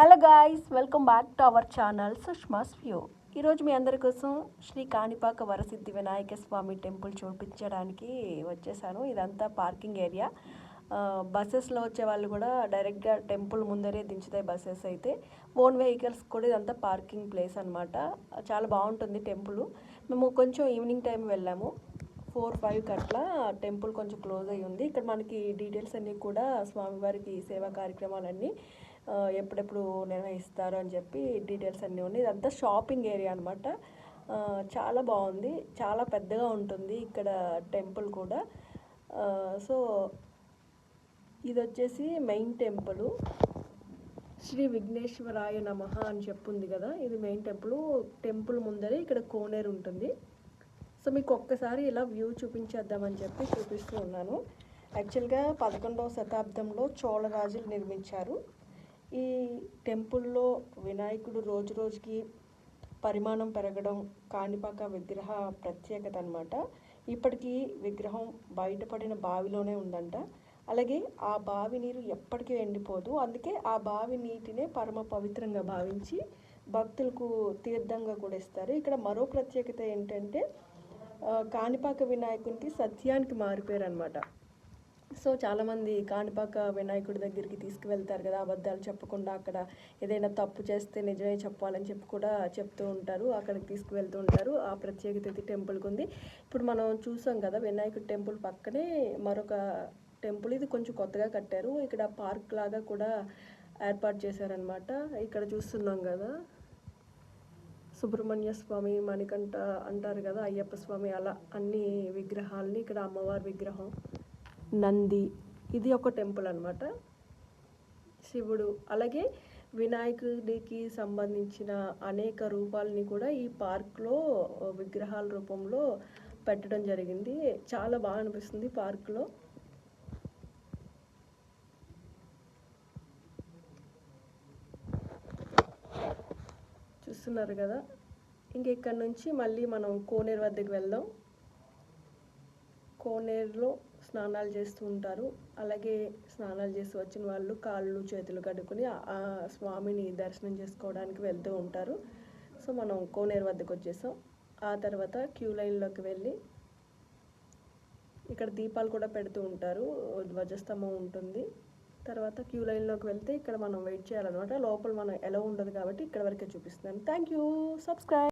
Hello guys, welcome back to our channel Sushma's view. ఈరోజు మీ అందరి కోసం శ్రీ కాణిపాక వరసిద్ధి వినాయక స్వామి టెంపుల్ చూపించడానికి వచ్చేసాను. ఇదంతా పార్కింగ్ ఏరియా. బస్సెస్లో వచ్చే వాళ్ళు కూడా డైరెక్ట్గా టెంపుల్ ముందరే దించుతాయి బస్సెస్ అయితే. ఓన్ వెహికల్స్ కూడా ఇదంతా పార్కింగ్ ప్లేస్ అనమాట. చాలా బాగుంటుంది టెంపుల్. మేము కొంచెం ఈవినింగ్ టైం వెళ్ళాము. 4-5 అట్లా టెంపుల్ కొంచెం క్లోజ్ అయ్యి ఉంది. ఇక్కడ మనకి డీటెయిల్స్ అన్నీ కూడా స్వామివారికి సేవా కార్యక్రమాలన్నీ ఎప్పుడెప్పుడు నిర్వహిస్తారు అని చెప్పి డీటెయిల్స్ అన్నీ ఉన్నాయి. ఇదంతా షాపింగ్ ఏరియా అనమాట. చాలా బాగుంది, చాలా పెద్దగా ఉంటుంది ఇక్కడ టెంపుల్ కూడా. సో ఇది వచ్చేసి మెయిన్ టెంపుల్, శ్రీ విఘ్నేశ్వరాయ నమః అని చెప్పుంది కదా. ఇది మెయిన్ టెంపుల్ ముందరే ఇక్కడ కోనేరు ఉంటుంది. సో మీకు ఒక్కసారి ఇలా వ్యూ చూపించేద్దామని చెప్పి చూపిస్తూ ఉన్నాను. యాక్చువల్గా 11వ శతాబ్దంలో చోళరాజులు నిర్మించారు. ఈ టెంపుల్లో వినాయకుడు రోజు రోజుకి పరిమాణం పెరగడం కాణిపాక విగ్రహ ప్రత్యేకత అనమాట. ఇప్పటికీ విగ్రహం బయటపడిన బావిలోనే ఉందంట. అలాగే ఆ బావి నీరు ఎప్పటికీ ఎండిపోదు. అందుకే ఆ బావి నీటినే పరమ పవిత్రంగా భావించి భక్తులకు తీర్థంగా కూడా ఇస్తారు. ఇక్కడ మరో ప్రత్యేకత ఏంటంటే కాణిపాక వినాయకునికి సత్యానికి మారిపోయారు అనమాట. సో చాలామంది కాణిపాక వినాయకుడి దగ్గరికి తీసుకువెళ్తారు కదా, అబద్ధాలు చెప్పకుండా. అక్కడ ఏదైనా తప్పు చేస్తే నిజమే చెప్పాలని చెప్పి కూడా చెప్తూ ఉంటారు, అక్కడికి తీసుకువెళ్తూ ఉంటారు. ఆ ప్రత్యేకత అయితే టెంపుల్కి ఉంది. ఇప్పుడు మనం చూసాం కదా, వినాయకుడి టెంపుల్ పక్కనే మరొక టెంపుల్. ఇది కొంచెం కొత్తగా కట్టారు. ఇక్కడ పార్క్ లాగా కూడా ఏర్పాటు చేశారనమాట. ఇక్కడ చూస్తున్నాం కదా, సుబ్రహ్మణ్య స్వామి, మణికంఠ అంటారు కదా, అయ్యప్ప స్వామి, అలా అన్ని విగ్రహాలని, ఇక్కడ అమ్మవారి విగ్రహం, నంది, ఇది ఒక టెంపుల్ అనమాట, శివుడు. అలాగే వినాయకుడికి సంబంధించిన అనేక రూపాలని కూడా ఈ పార్క్లో విగ్రహాల రూపంలో పెట్టడం జరిగింది. చాలా బాగా అనిపిస్తుంది పార్క్లో. చూస్తున్నారు కదా. ఇక్కడ నుంచి మళ్ళీ మనం కోనేరు వద్దకు వెళ్దాం. కోనేరులో స్నానాలు చేస్తూ ఉంటారు. అలాగే స్నానాలు చేసి వచ్చిన వాళ్ళు కాళ్ళు చేతులు కడుక్కొని ఆ స్వామిని దర్శనం చేసుకోవడానికి వెళ్తూ ఉంటారు. సో మనం కోనేరు వద్దకు వచ్చేసాం. ఆ తర్వాత క్యూ లైన్లోకి వెళ్ళి ఇక్కడ దీపాలు కూడా పెడుతూ ఉంటారు, ధ్వజస్తంభం ఉంటుంది. తర్వాత క్యూ లైన్లోకి వెళ్తే ఇక్కడ మనం వెయిట్ చేయాలన్నమాట. లోపల మనం ఎలా ఉండదు కాబట్టి ఇక్కడ వరకే చూపిస్తున్నాను. Thank you. సబ్స్క్రైబ్.